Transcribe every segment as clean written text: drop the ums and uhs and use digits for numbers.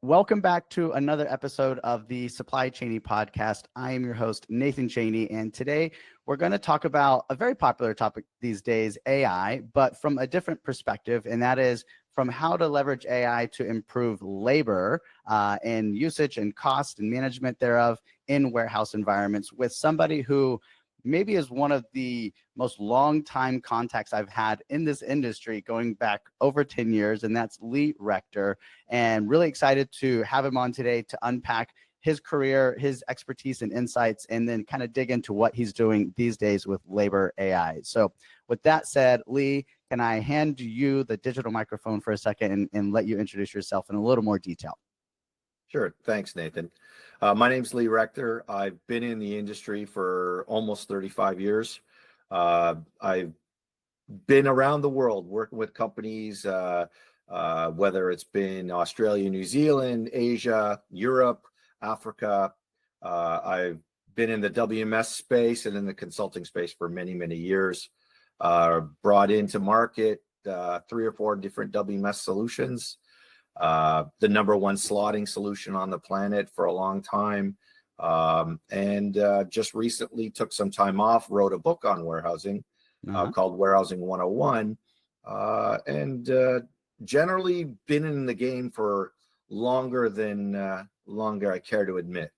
Welcome back to another episode of the Supply Chaney podcast. I am your host, Nathan Chaney, and today we're going to talk about a very popular topic these days, AI, but from a different perspective, and that is from how to leverage AI to improve labor and usage and cost and management thereof in warehouse environments with somebody who maybe is one of the most long-time contacts I've had in this industry going back over 10 years, and that's Lee Rector. And really excited to have him on today to unpack his career, his expertise and insights, and then kind of dig into what he's doing these days with labor AI. So with that said, Lee, can I hand you the digital microphone for a second and let you introduce yourself in a little more detail? Sure. Thanks, Nathan. My name's Lee Rector. I've been in the industry for almost 35 years. I've been around the world working with companies, whether it's been Australia, New Zealand, Asia, Europe, Africa. I've been in the WMS space and in the consulting space for many, many years. Brought into market 3 or 4 different WMS solutions. The number one slotting solution on the planet for a long time. And just recently took some time off, wrote a book on warehousing called Warehousing 101. And generally been in the game for longer than I care to admit.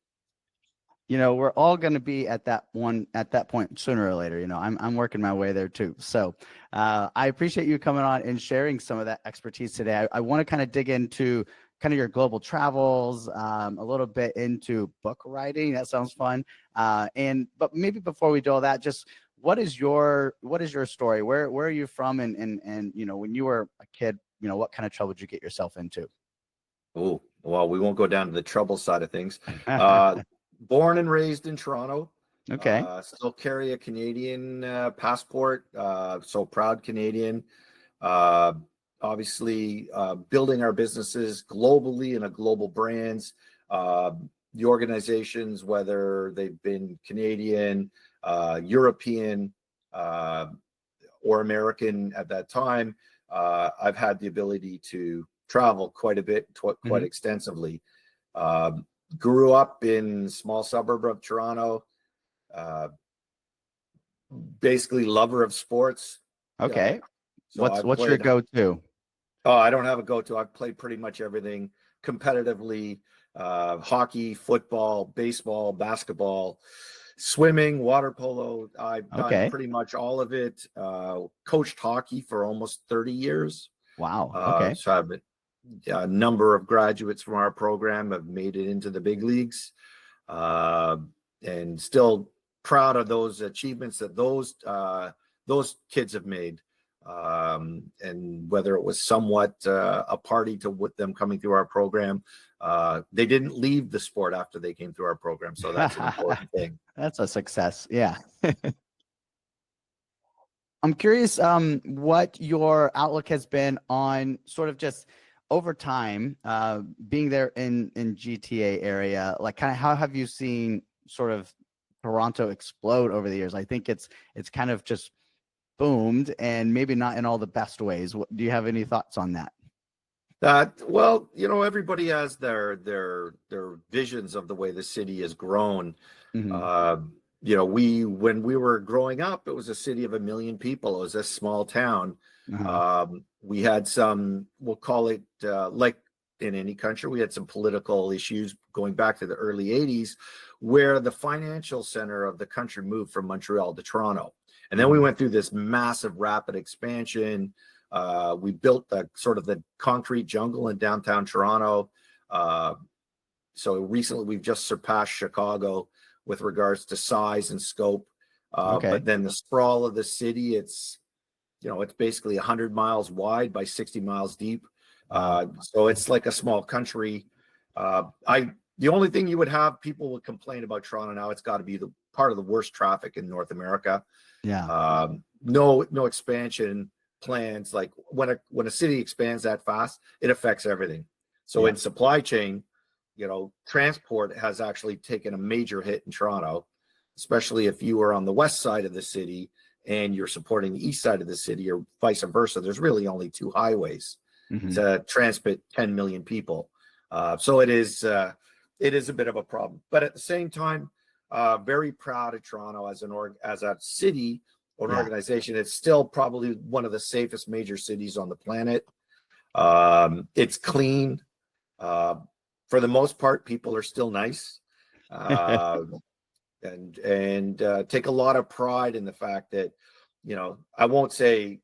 You know, we're all going to be at that point sooner or later. You know, I'm working my way there too. So I appreciate you coming on and sharing some of that expertise today. I want to kind of dig into kind of your global travels, a little bit into book writing. That sounds fun. But maybe before we do all that, just what is your story? Where are you from? And you know, when you were a kid, you know, what kind of trouble did you get yourself into? Oh, well, we won't go down to the trouble side of things. Born and raised in Toronto. Okay. Still carry a Canadian passport. So proud Canadian. Obviously, building our businesses globally and a global brands. The organizations, whether they've been Canadian, European, or American at that time, I've had the ability to travel quite a bit, quite extensively. Grew up in small suburb of Toronto, basically lover of sports. Okay. So what's your go-to? Oh, I don't have a go-to. I've played pretty much everything competitively, hockey, football, baseball, basketball, swimming, water polo. I've done pretty much all of it. Coached hockey for almost 30 years. Wow. Okay. So I've been, a number of graduates from our program have made it into the big leagues, and still proud of those achievements that those kids have made. And whether it was somewhat a party to with them coming through our program, they didn't leave the sport after they came through our program. So that's an important thing. That's a success. Yeah. I'm curious what your outlook has been on sort of just over time, being there in GTA area. Like, kind of how have you seen sort of Toronto explode over the years? I think it's kind of just boomed, and maybe not in all the best ways. Do you have any thoughts on that? Well, you know, everybody has their visions of the way the city has grown. You know, when we were growing up, it was a city of 1 million people. It was a small town. We had some, we'll call it like in any country, we had some political issues going back to the early 80s, where the financial center of the country moved from Montreal to Toronto. And then we went through this massive rapid expansion. We built the sort of the concrete jungle in downtown Toronto. So recently we've just surpassed Chicago with regards to size and scope. But then the sprawl of the city, it's basically 100 miles wide by 60 miles deep. So it's like a small country. The only thing you would have, people would complain about Toronto now, it's got to be the part of the worst traffic in North America. Yeah. No expansion plans. Like when a city expands that fast, it affects everything. So in supply chain, transport has actually taken a major hit in Toronto, especially if you are on the west side of the city and you're supporting the east side of the city, or vice versa. There's really only 2 highways to transport 10 million people. So it is a bit of a problem. But at the same time, very proud of Toronto as a city or an organization. It's still probably one of the safest major cities on the planet. It's clean. For the most part, people are still nice. And take a lot of pride in the fact that, I won't say,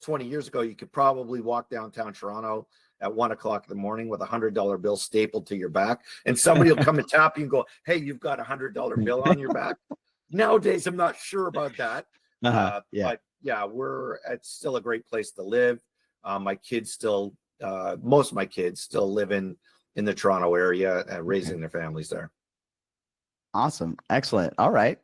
20 years ago, you could probably walk downtown Toronto at 1 o'clock in the morning with $100 bill stapled to your back, and somebody will come and tap you and go, "Hey, you've got $100 bill on your back." Nowadays, I'm not sure about that. But yeah, it's still a great place to live. My kids still, most of my kids still live in the Toronto area and raising their families there. Awesome. Excellent. All right.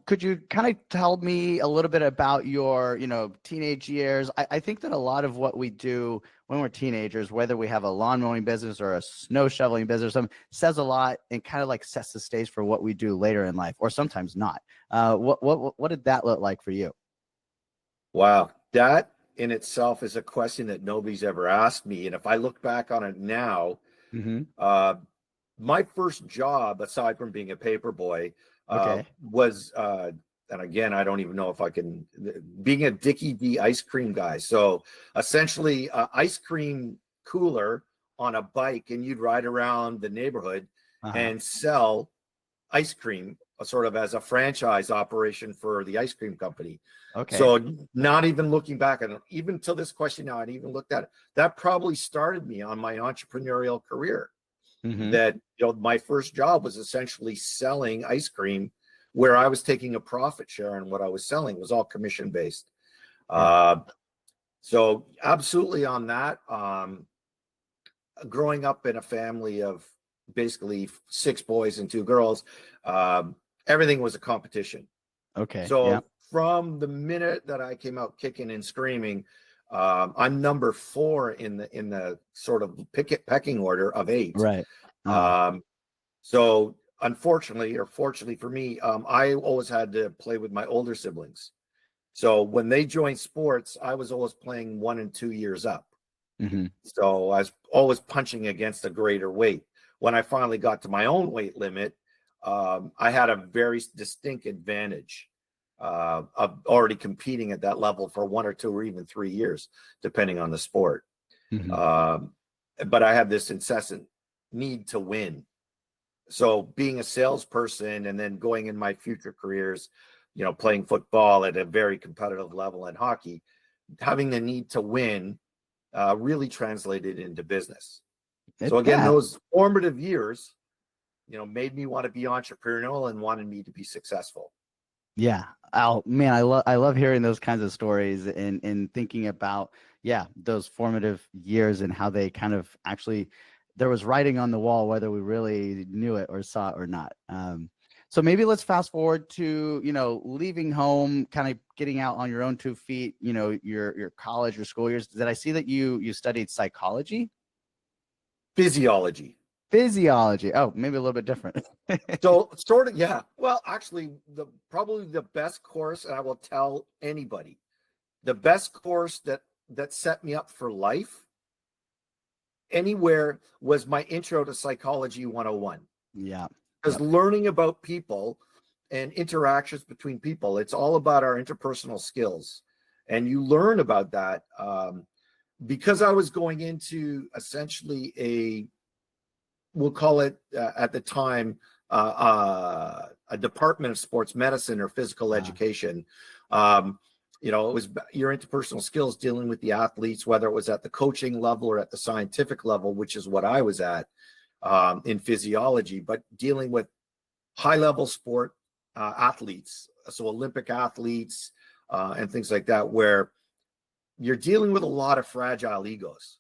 Could you kind of tell me a little bit about your, teenage years? I think that a lot of what we do when we're teenagers, whether we have a lawn mowing business or a snow shoveling business, says a lot and kind of like sets the stage for what we do later in life, or sometimes not. What did that look like for you? Wow. That in itself is a question that nobody's ever asked me. And if I look back on it now, my first job, aside from being a paper boy, was, and again, I don't even know if I can, being a Dickie D ice cream guy. So essentially, ice cream cooler on a bike, and you'd ride around the neighborhood and sell ice cream, sort of as a franchise operation for the ice cream company. So not even looking back, and even till this question now, I'd even looked at it. That probably started me on my entrepreneurial career. That my first job was essentially selling ice cream, where I was taking a profit share, and what I was selling was all commission based. So absolutely on that. Growing up in a family of basically 6 boys and 2 girls, everything was a competition. So from the minute that I came out kicking and screaming, I'm number 4 in the sort of pecking order of 8. So unfortunately, or fortunately for me, I always had to play with my older siblings. So when they joined sports, I was always playing 1 and 2 years up. So I was always punching against a greater weight. When I finally got to my own weight limit, I had a very distinct advantage of already competing at that level for 1 or 2 or even 3 years, depending on the sport. But I had this incessant need to win. So being a salesperson and then going in my future careers, playing football at a very competitive level and hockey, having the need to win really translated into business. So again, those formative years, made me want to be entrepreneurial and wanted me to be successful. Yeah. Oh man, I love hearing those kinds of stories and thinking about, those formative years and how they kind of actually, there was writing on the wall, whether we really knew it or saw it or not. So maybe let's fast forward to, leaving home, kind of getting out on your own 2 feet, your college, your school years. Did I see that you studied psychology? Physiology. Oh, maybe a little bit different. So sort of, yeah. Well, actually, probably the best course, and I will tell anybody, the best course that set me up for life anywhere was my Intro to Psychology 101. Because learning about people and interactions between people, it's all about our interpersonal skills. And you learn about that because I was going into essentially we'll call it at the time a department of sports medicine or physical education. It was your interpersonal skills dealing with the athletes, whether it was at the coaching level or at the scientific level, which is what I was at in physiology, but dealing with high-level sport athletes, so Olympic athletes and things like that, where you're dealing with a lot of fragile egos.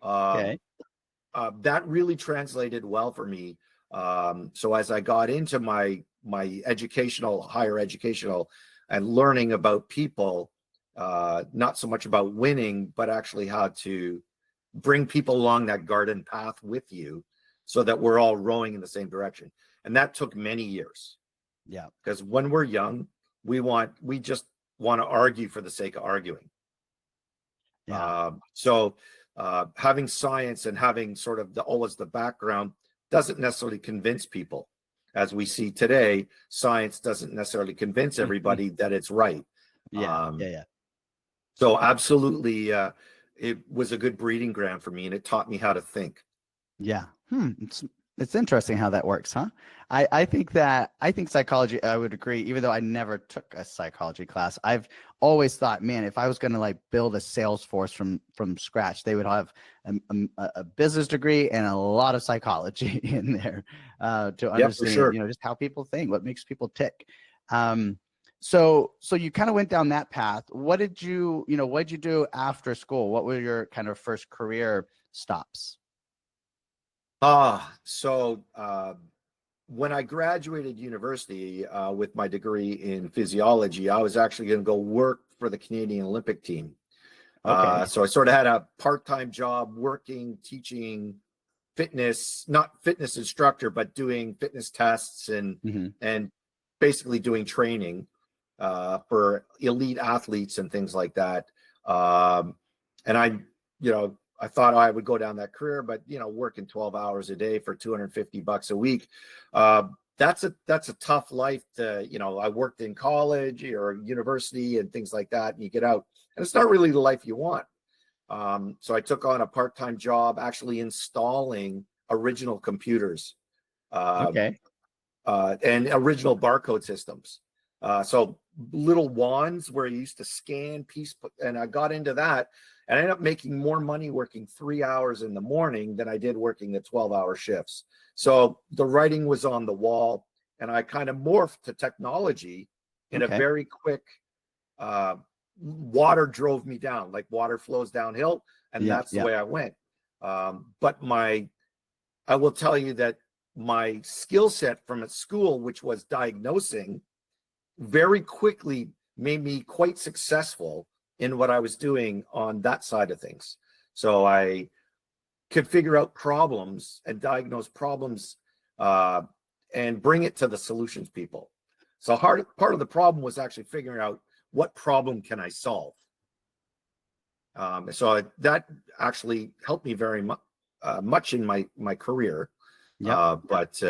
That really translated well for me. So as I got into my higher educational and learning about people, not so much about winning, but actually how to bring people along that garden path with you so that we're all rowing in the same direction. And that took many years. Because when we're young, we just want to argue for the sake of arguing. So having science and having sort of always the background doesn't necessarily convince people. As we see today, science doesn't necessarily convince everybody that it's right. Yeah. So absolutely, it was a good breeding ground for me, and it taught me how to think. Yeah. It's interesting how that works, huh? I think psychology, I would agree, even though I never took a psychology class. I've always thought, man, if I was going to like build a sales force from scratch, they would have a business degree and a lot of psychology in there to Yeah, for understand, sure. just how people think, what makes people tick. So you kind of went down that path. What did you do after school? What were your kind of first career stops? So when I graduated university with my degree in physiology, I was actually going to go work for the Canadian Olympic team. Okay. So I sort of had a part-time job working, teaching fitness, not fitness instructor, but doing fitness tests and basically doing training for elite athletes and things like that. And I thought I would go down that career, but working 12 hours a day for $250 a week, that's a tough life to, I worked in college or university and things like that, and you get out and it's not really the life you want. So I took on a part-time job actually installing original computers Okay. and original barcode systems. So little wands where you used to scan and I got into that and I ended up making more money working 3 hours in the morning than I did working the 12-hour shifts. So the writing was on the wall, and I kind of morphed to technology in a Okay. very quick. Water drove me down, like water flows downhill, and that's the way I went. But I will tell you that my skill set from at school, which was diagnosing, very quickly made me quite successful in what I was doing on that side of things. So I could figure out problems and diagnose problems and bring it to the solutions people. So part of the problem was actually figuring out what problem can I solve. So that actually helped me very much in my career. But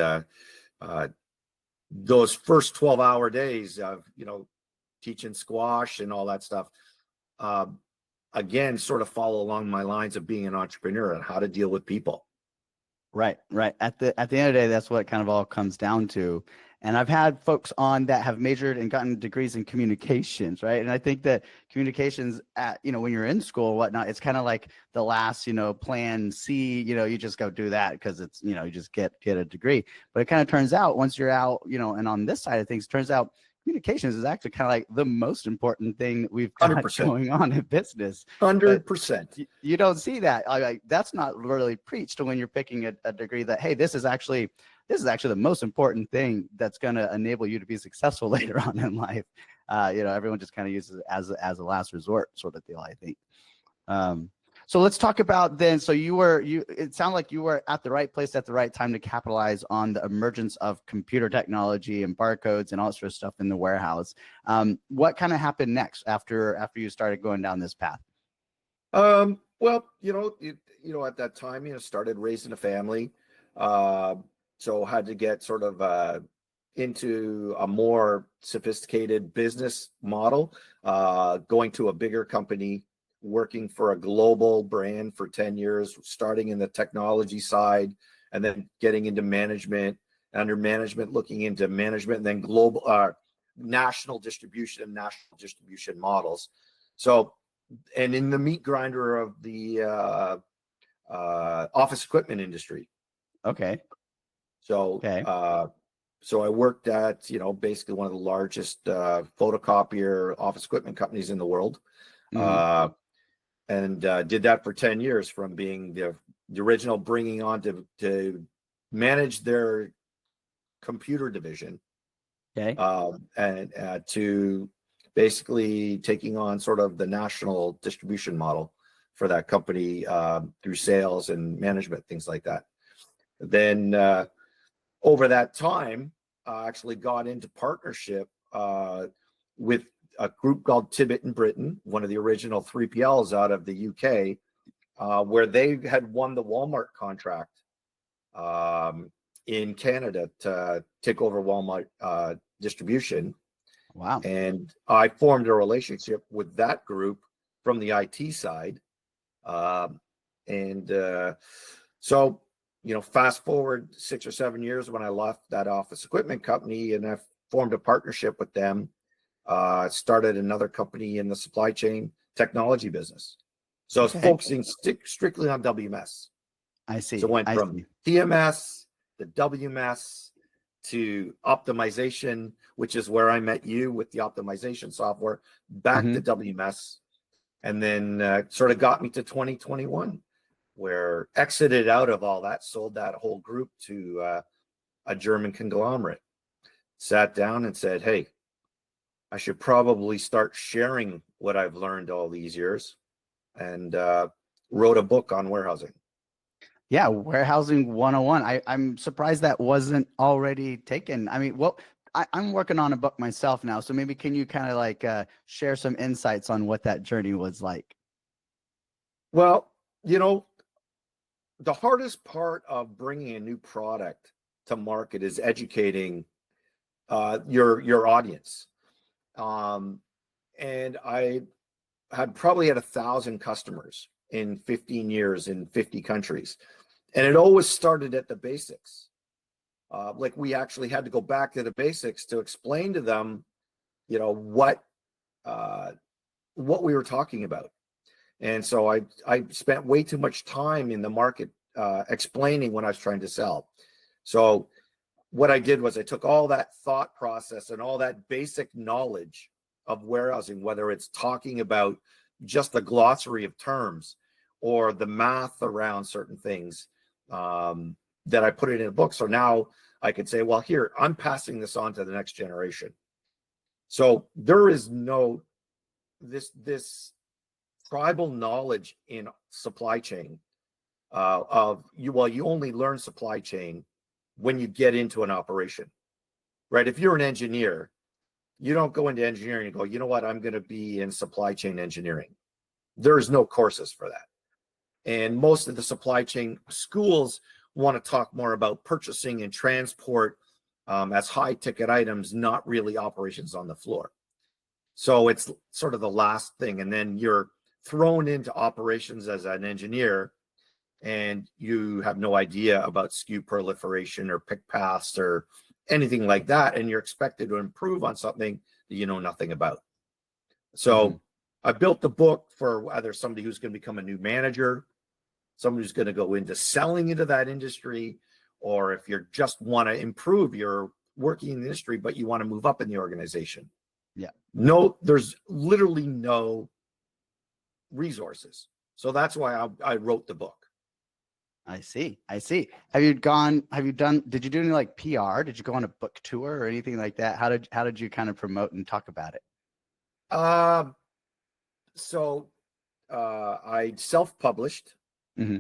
those first 12-hour days of teaching squash and all that stuff, again, sort of follow along my lines of being an entrepreneur and how to deal with people. Right. At the end of the day, that's what it kind of all comes down to. And I've had folks on that have majored and gotten degrees in communications, right? And I think that communications when you're in school and whatnot, it's kind of like the last, plan C, you just go do that because it's, you just get a degree. But it kind of turns out once you're out, and on this side of things, it turns out communications is actually kind of like the most important thing that we've got 100%. going on in business. 100%. You don't see that. Like that's not really preached when you're picking a degree that, hey, this is actually the most important thing that's going to enable you to be successful later on in life. Everyone just kind of uses it as a last resort sort of deal, I think. So let's talk about then. So it sounded like you were at the right place at the right time to capitalize on the emergence of computer technology and barcodes and all that sort of stuff in the warehouse. What kind of happened next after you started going down this path? Well, at that time, started raising a family. So had to get sort of into a more sophisticated business model, going to a bigger company, working for a global brand for 10 years, starting in the technology side, and then getting into management, under management, looking into management, and then global, national distribution models. So, and in the meat grinder of the office equipment industry. Okay. So, so I worked at, basically one of the largest photocopier office equipment companies in the world. And did that for 10 years, from being the original, bringing on to manage their computer division. Okay. And to basically taking on sort of the national distribution model for that company through sales and management, things like that. Then over that time, I actually got into partnership with a group called Tibbet and Britain, one of the original 3PLs out of the UK. where they had won the Walmart contract in Canada to take over Walmart distribution. Wow. And I formed a relationship with that group from the IT side. So, fast forward 6 or 7 years when I left that office equipment company, and I formed a partnership with them. Started another company in the supply chain technology business. So I was focusing strictly on WMS. I see. So it went from TMS to WMS to optimization, which is where I met you with the optimization software, back to WMS, and then sort of got me to 2021, where exited out of all that, sold that whole group to a German conglomerate, sat down and said, hey, I should probably start sharing what I've learned all these years, and wrote a book on warehousing. Yeah, warehousing 101. I'm surprised that wasn't already taken. I mean, I'm working on a book myself now, so maybe can you kind of like share some insights on what that journey was like? Well, the hardest part of bringing a new product to market is educating your audience. And I had probably had 1,000 customers in 15 years in 50 countries. And it always started at the basics. Like we actually had to go back to the basics to explain to them, what we were talking about. And so I spent way too much time in the market explaining what I was trying to sell. So what I did was I took all that thought process and all that basic knowledge of warehousing, whether it's talking about just the glossary of terms or the math around certain things, that I put it in a book. So now I could say, well, here, I'm passing this on to the next generation. So there is this tribal knowledge in supply chain you only learn supply chain when you get into an operation, right? If you're an engineer, you don't go into engineering and go, you know what, I'm going to be in supply chain engineering. There's no courses for that. And most of the supply chain schools want to talk more about purchasing and transport as high ticket items, not really operations on the floor. So it's sort of the last thing. And then you're thrown into operations as an engineer, and you have no idea about SKU proliferation or pick paths or anything like that. And you're expected to improve on something that you know nothing about. So I built the book for either somebody who's going to become a new manager, somebody who's going to go into selling into that industry, or if you just want to improve, you're working in the industry, but you want to move up in the organization. Yeah. No, there's literally no resources. So that's why I wrote the book. I see. Did you do any like PR? Did you go on a book tour or anything like that? How did you kind of promote and talk about it? So I self-published.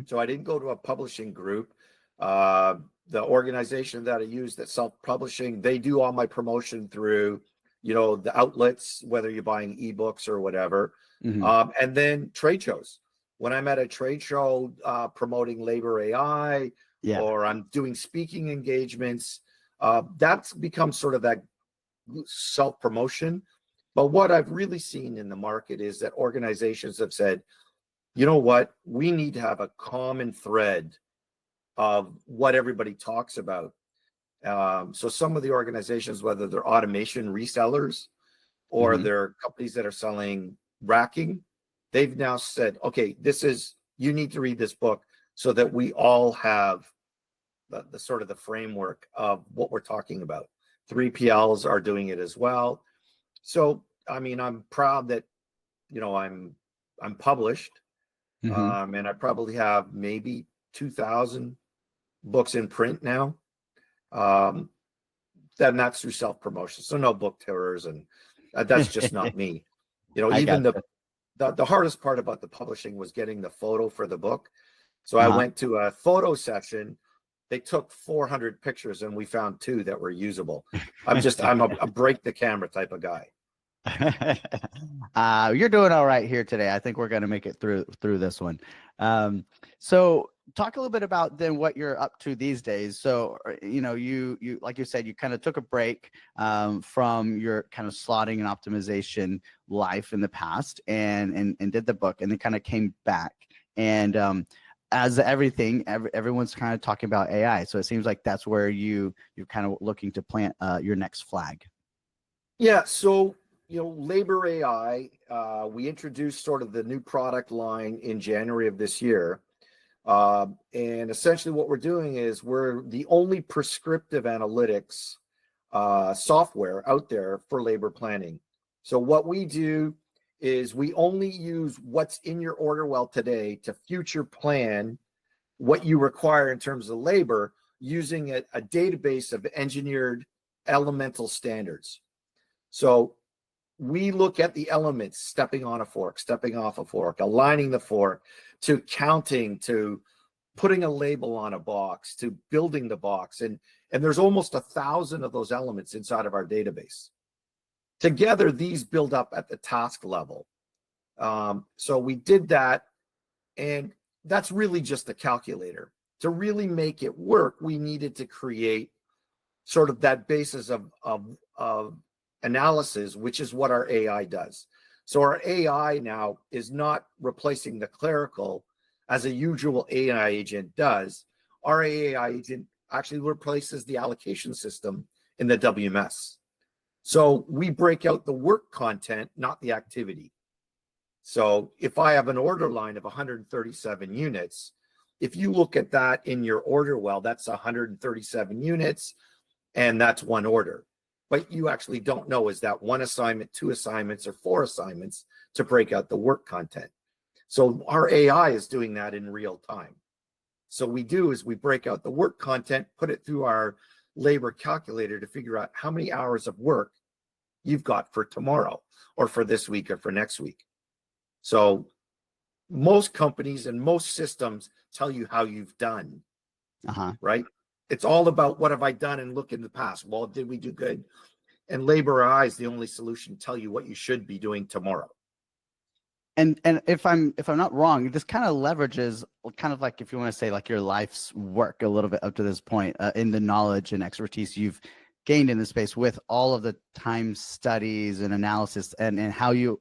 So I didn't go to a publishing group. The organization that I use that's self-publishing, they do all my promotion through, the outlets, whether you're buying ebooks or whatever. And then trade shows. When I'm at a trade show promoting Labor AI, or I'm doing speaking engagements, that's become sort of that self-promotion. But what I've really seen in the market is that organizations have said, you know what, we need to have a common thread of what everybody talks about. So some of the organizations, whether they're automation resellers or they're companies that are selling racking, they've now said, okay, you need to read this book so that we all have the sort of the framework of what we're talking about. 3PLs are doing it as well. So, I mean, I'm proud that, I'm published, and I probably have maybe 2,000 books in print now. Then that's through self-promotion. So no book tours, and that's just not me. Even the hardest part about the publishing was getting the photo for the book. So I went to a photo session. They took 400 pictures and we found 2 that were usable. I'm a break the camera type of guy. You're doing all right here today. I think we're going to make it through this one. So talk a little bit about then what you're up to these days. So, you like you said, you kind of took a break from your kind of slotting and optimization life in the past and did the book and then kind of came back. And as everyone's kind of talking about AI. So it seems like that's where you're kind of looking to plant your next flag. Yeah. So, Labor AI, we introduced sort of the new product line in January of this year. And essentially what we're doing is we're the only prescriptive analytics software out there for labor planning. So what we do is we only use what's in your order well today to future plan what you require in terms of labor using a database of engineered elemental standards. So we look at the elements: stepping on a fork, stepping off a fork, aligning the fork, to counting, to putting a label on a box, to building the box. And there's almost 1,000 of those elements inside of our database. Together, these build up at the task level. So we did that, and that's really just a calculator. To really make it work, we needed to create sort of that basis of analysis, which is what our AI does. So our AI now is not replacing the clerical as a usual AI agent does. Our AI agent actually replaces the allocation system in the WMS. So we break out the work content, not the activity. So if I have an order line of 137 units, if you look at that in your order well, that's 137 units, and that's one order. But you actually don't know, is that one assignment, two assignments, or four assignments, to break out the work content. So our AI is doing that in real time. So we do is we break out the work content, put it through our labor calculator to figure out how many hours of work you've got for tomorrow or for this week or for next week. So most companies and most systems tell you how you've done, right? It's all about what have I done and look in the past. Well, did we do good? And Labor AI is the only solution to tell you what you should be doing tomorrow. And if I'm not wrong, this kind of leverages kind of like, if you want to say, like your life's work a little bit up to this point in the knowledge and expertise you've gained in the space with all of the time studies and analysis and how your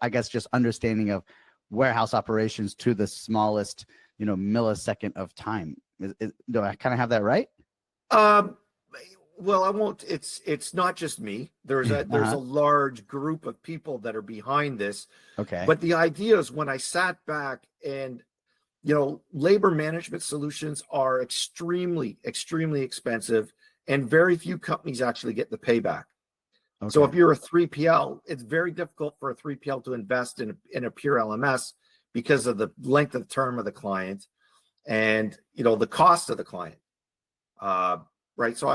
I guess just understanding of warehouse operations to the smallest millisecond of time. Do I kind of have that right? Well, I won't. It's not just me. There's a large group of people that are behind this. Okay. But the idea is, when I sat back and, labor management solutions are extremely, extremely expensive, and very few companies actually get the payback. Okay. So if you're a 3PL, it's very difficult for a 3PL to invest in a pure LMS because of the length of term of the client and, the cost of the client. Right. So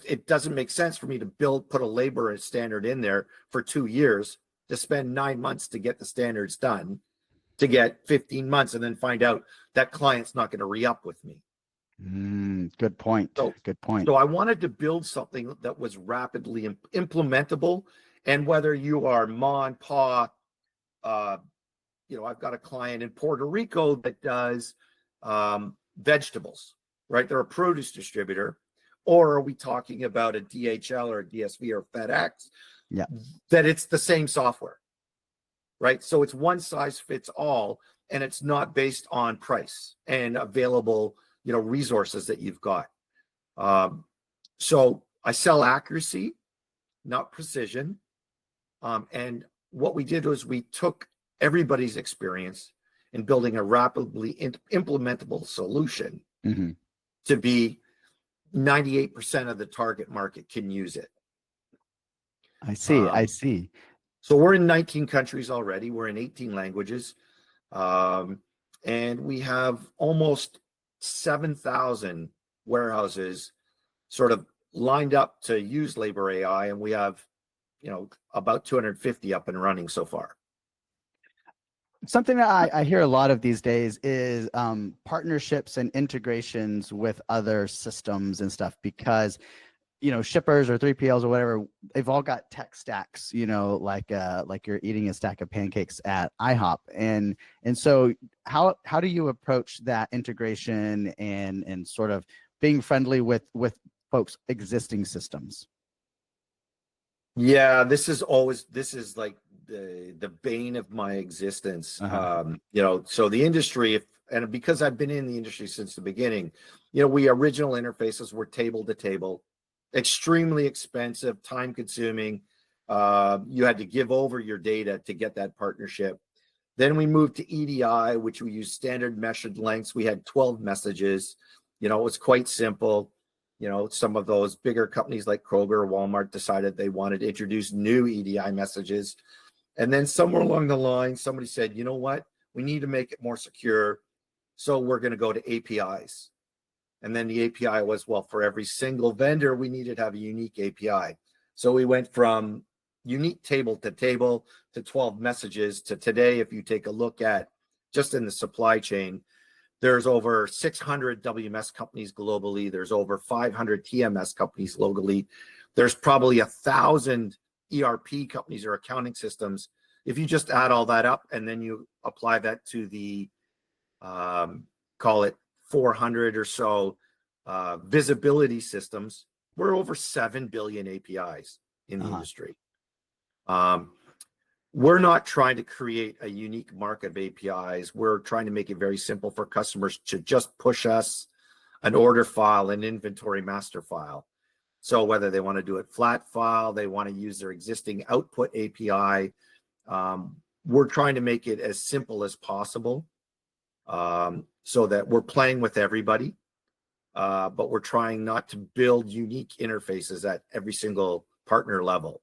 it doesn't make sense for me to put a labor standard in there for 2 years, to spend 9 months to get the standards done, to get 15 months and then find out that client's not going to re-up with me. Good point. Good point. So I wanted to build something that was rapidly implementable. And whether you are ma and pa, I've got a client in Puerto Rico that does vegetables, right? They're a produce distributor. Or are we talking about a DHL or a DSV or FedEx? Yeah. That it's the same software, right? So it's one size fits all, and it's not based on price and available, resources that you've got. So I sell accuracy, not precision. And what we did was we took everybody's experience in building a rapidly implementable solution to be 98% of the target market can use it. I see. So we're in 19 countries already. We're in 18 languages. And we have almost 7,000 warehouses sort of lined up to use Labor AI. And we have, about 250 up and running so far. Something that I hear a lot of these days is partnerships and integrations with other systems and stuff, because shippers or 3PLs or whatever, they've all got tech stacks, like you're eating a stack of pancakes at IHOP. And so how do you approach that integration and sort of being friendly with folks' existing systems? Yeah, this is like the bane of my existence. So the industry, and because I've been in the industry since the beginning, we original interfaces were table to table, extremely expensive, time consuming. You had to give over your data to get that partnership. Then we moved to EDI, which we use standard measured lengths. We had 12 messages. It was quite simple. Some of those bigger companies like Kroger or Walmart decided they wanted to introduce new EDI messages. And then somewhere along the line, somebody said, you know what? We need to make it more secure. So we're going to go to APIs. And then the API was, well, for every single vendor, we needed to have a unique API. So we went from unique table to table to 12 messages to today. If you take a look at just in the supply chain, there's over 600 WMS companies globally. There's over 500 TMS companies globally. There's probably 1,000 ERP companies or accounting systems. If you just add all that up and then you apply that to the, call it 400 or so visibility systems, we're over 7 billion APIs in the industry. We're not trying to create a unique market of APIs. We're trying to make it very simple for customers to just push us an order file, an inventory master file. So whether they want to do it flat file, they want to use their existing output API, we're trying to make it as simple as possible, so that we're playing with everybody, but we're trying not to build unique interfaces at every single partner level.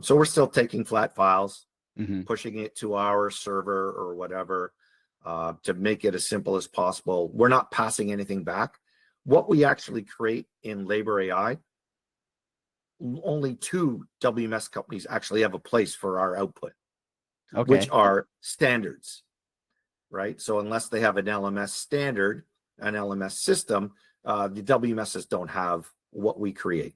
So we're still taking flat files, pushing it to our server or whatever, to make it as simple as possible. We're not passing anything back. What we actually create in Labor AI, only 2 WMS companies actually have a place for our output, which are standards, right? So unless they have an LMS standard, an LMS system, the WMSs don't have what we create.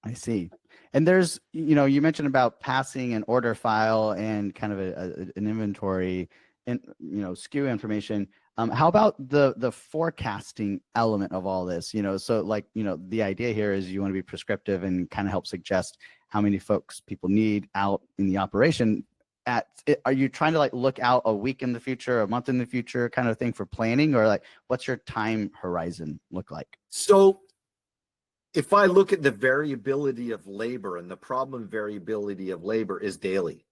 I see. And there's, you mentioned about passing an order file and kind of an inventory and, SKU information. How about the forecasting element of all this? So like, the idea here is you want to be prescriptive and kind of help suggest how many folks people need out in the operation. Are you trying to like look out a week in the future, a month in the future kind of thing for planning, or like what's your time horizon look like? So if I look at the variability of labor, and the problem variability of labor is daily.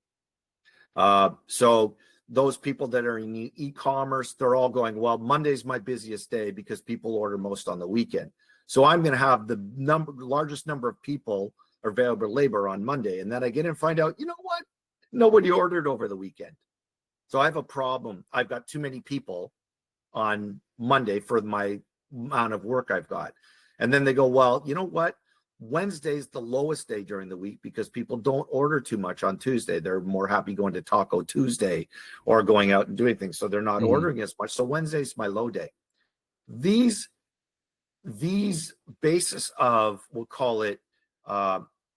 So those people that are in e-commerce, they're all going, well, Monday's my busiest day because people order most on the weekend. So I'm going to have the largest number of people available labor on Monday. And then I get and find out, you know what? Nobody ordered over the weekend. So I have a problem. I've got too many people on Monday for my amount of work I've got. And then they go, well, you know what? Wednesday's the lowest day during the week because people don't order too much on Tuesday. They're more happy going to Taco Tuesday or going out and doing things. So they're not ordering as much. So Wednesday's my low day. These basis of, we'll call it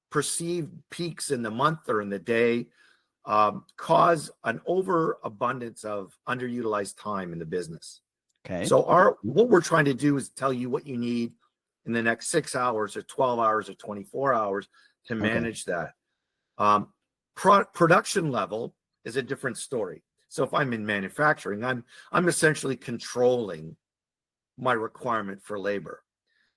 perceived peaks in the month or in the day, cause an overabundance of underutilized time in the business. Okay. So what we're trying to do is tell you what you need in the next 6 hours or 12 hours or 24 hours to manage that. Production level is a different story. So if I'm in manufacturing, I'm essentially controlling my requirement for labor.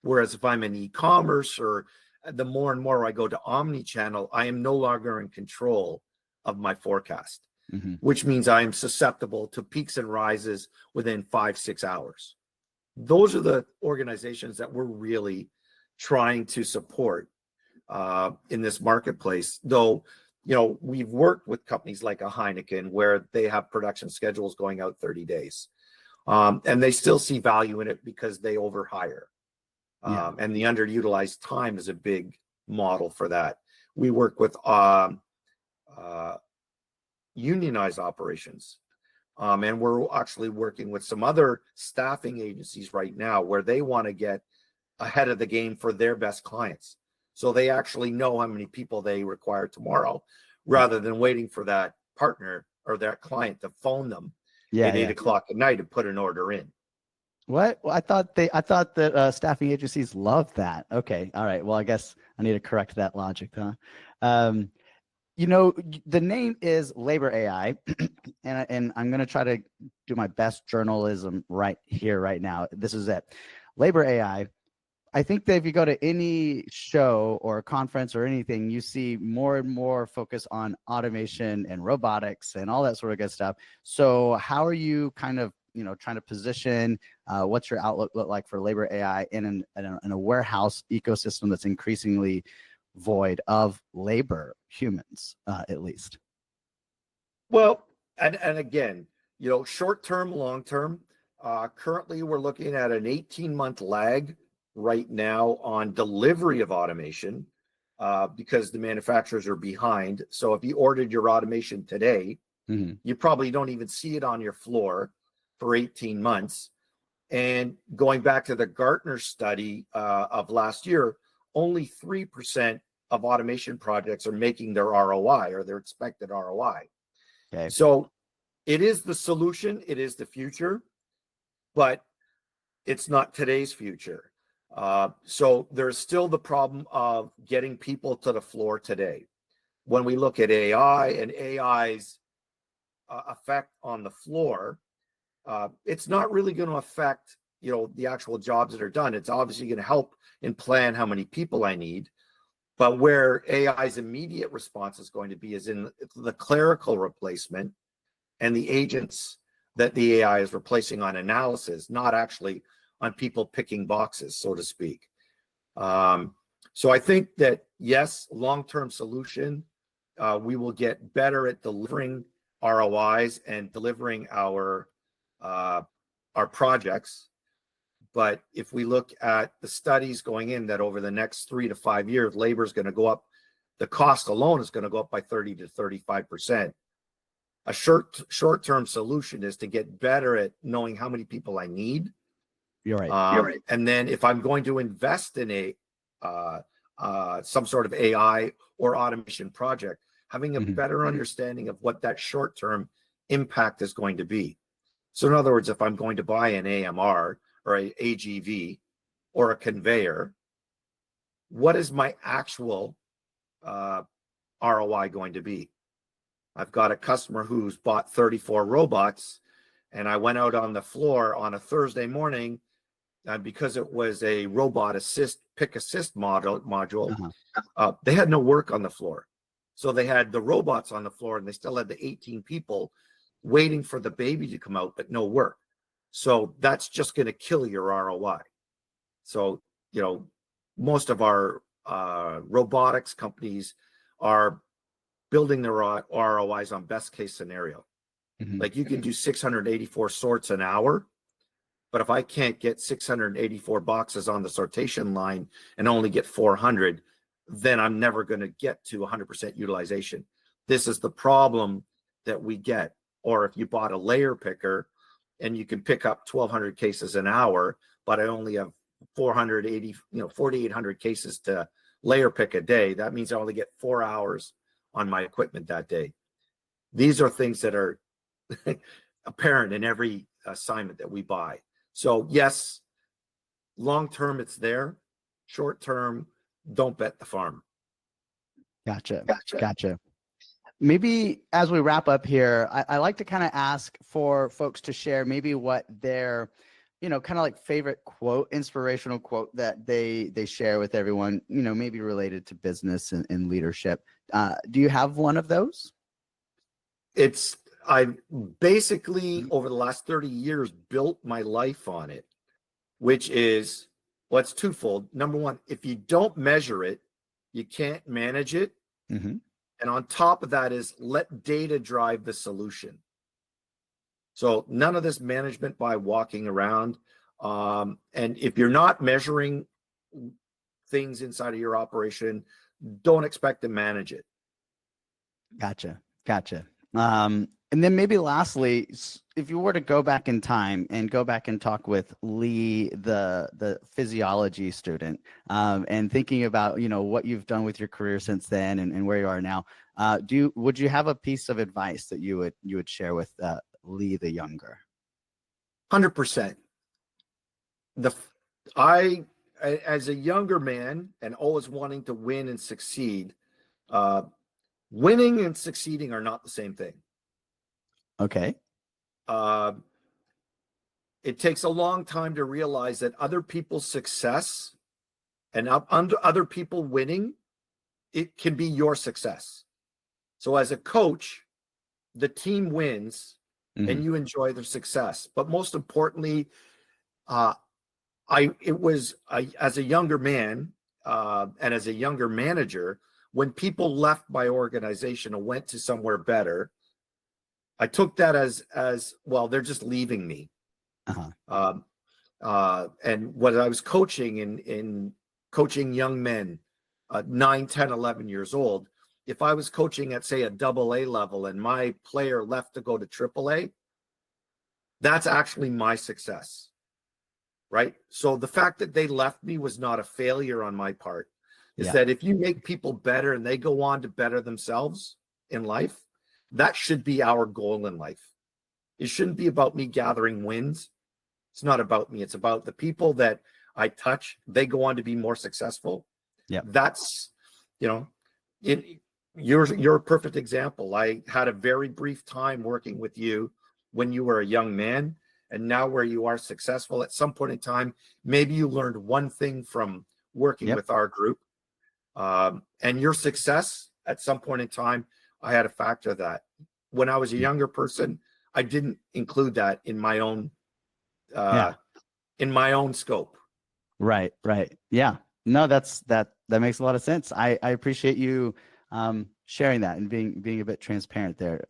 Whereas if I'm in e-commerce, or the more and more I go to omni-channel, I am no longer in control of my forecast, which means I am susceptible to peaks and rises within 5-6 hours. Those are the organizations that we're really trying to support in this marketplace. Though, we've worked with companies like a Heineken where they have production schedules going out 30 days. And they still see value in it because they overhire. And the underutilized time is a big model for that. We work with unionized operations. And we're actually working with some other staffing agencies right now where they want to get ahead of the game for their best clients. So they actually know how many people they require tomorrow, rather than waiting for that partner or that client to phone them at 8 o'clock at night and put an order in. What? Well, I thought that staffing agencies love that. Okay. All right. Well, I guess I need to correct that logic, huh? You know, the name is Labor AI, and I'm going to try to do my best journalism right here, right now. This is it. Labor AI. I think that if you go to any show or conference or anything, you see more and more focus on automation and robotics and all that sort of good stuff. So how are you kind of, you know, trying to position, what's your outlook look like for labor AI in a warehouse ecosystem that's increasingly void of labor, humans, at least? Well, and again, you know, short term, long term. Currently, we're looking at an 18-month lag right now on delivery of automation, because the manufacturers are behind. So if you ordered your automation today, you probably don't even see it on your floor for 18 months. And going back to the Gartner study of last year, only 3% of automation projects are making their ROI or their expected ROI. Okay. So it is the solution, it is the future, but it's not today's future. So there's still the problem of getting people to the floor today. When we look at AI and AI's effect on the floor, it's not really going to affect, you know, the actual jobs that are done. It's obviously going to help in plan how many people I need. But where AI's immediate response is going to be is in the clerical replacement and the agents that the AI is replacing on analysis, not actually on people picking boxes, so to speak. So I think that, yes, long-term solution, we will get better at delivering ROIs and delivering our projects. But if we look at the studies going in that over the next 3 to 5 years, labor is going to go up, the cost alone is going to go up by 30 to 35%. A short-term solution is to get better at knowing how many people I need. You're right. You're right. And then if I'm going to invest in some sort of AI or automation project, having a better understanding of what that short-term impact is going to be. So in other words, if I'm going to buy an AMR or a AGV or a conveyor, what is my actual ROI going to be? I've got a customer who's bought 34 robots, and I went out on the floor on a Thursday morning, and because it was a robot pick assist module, they had no work on the floor. So they had the robots on the floor, and they still had the 18 people waiting for the baby to come out, but no work. So that's just going to kill your ROI. So, you know, most of our robotics companies are building their ROIs on best case scenario. Like you can do 684 sorts an hour, but if I can't get 684 boxes on the sortation line and only get 400, then I'm never going to get to 100% utilization. This is the problem that we get. Or if you bought a layer picker and you can pick up 1,200 cases an hour, but I only have 4,800 cases to layer pick a day, that means I only get 4 hours on my equipment that day. These are things that are apparent in every assignment that we buy. So yes, long-term it's there. Short-term, don't bet the farm. Gotcha. Maybe as we wrap up here, I like to kind of ask for folks to share maybe what their, you know, kind of like favorite quote, inspirational quote that they share with everyone, you know, maybe related to business and leadership. Do you have one of those? I've basically over the last 30 years built my life on it, which is, well, it's twofold. Number one, if you don't measure it, you can't manage it. And on top of that is let data drive the solution. So none of this management by walking around. And if you're not measuring things inside of your operation, don't expect to manage it. Gotcha. And then maybe lastly, if you were to go back in time and go back and talk with Lee, the physiology student, and thinking about, you know, what you've done with your career since then and where you are now, would you have a piece of advice that you would share with Lee the younger? 100%. I, as a younger man and always wanting to win and succeed, winning and succeeding are not the same thing. Okay. It takes a long time to realize that other people's success and other people winning, it can be your success. So as a coach, the team wins and you enjoy their success. But most importantly, as a younger man and as a younger manager, when people left my organization and went to somewhere better, I took that as well, they're just leaving me. And when I was coaching in coaching young men, 9, 10, 11 years old, if I was coaching at, say, a AA level and my player left to go to AAA, that's actually my success, right? So the fact that they left me was not a failure on my part. Is that if you make people better and they go on to better themselves in life, that should be our goal in life. It shouldn't be about me gathering wins. It's not about me. It's about the people that I touch. They go on to be more successful. Yeah, that's, you know, you're a perfect example. I had a very brief time working with you when you were a young man, and now where you are successful. At some point in time, maybe you learned one thing from working with our group, and your success at some point in time, I had a factor of that. When I was a younger person, I didn't include that in my own scope. Right. Yeah. No, that makes a lot of sense. I appreciate you sharing that and being a bit transparent there.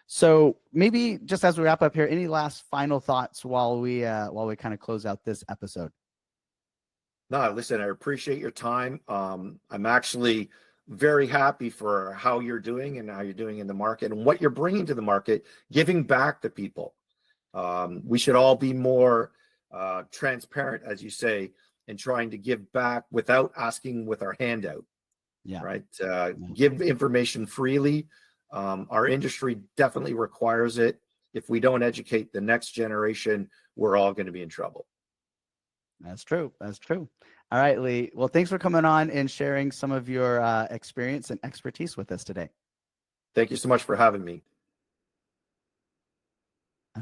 So maybe just as we wrap up here, any last final thoughts while we kind of close out this episode? No, listen, I appreciate your time. I'm actually very happy for how you're doing and how you're doing in the market and what you're bringing to the market, giving back to people. We should all be more transparent, as you say, and trying to give back without asking with our hand out. Yeah. Right. Give information freely. Our industry definitely requires it. If we don't educate the next generation, we're all going to be in trouble. That's true. All right, Lee. Well, thanks for coming on and sharing some of your experience and expertise with us today. Thank you so much for having me.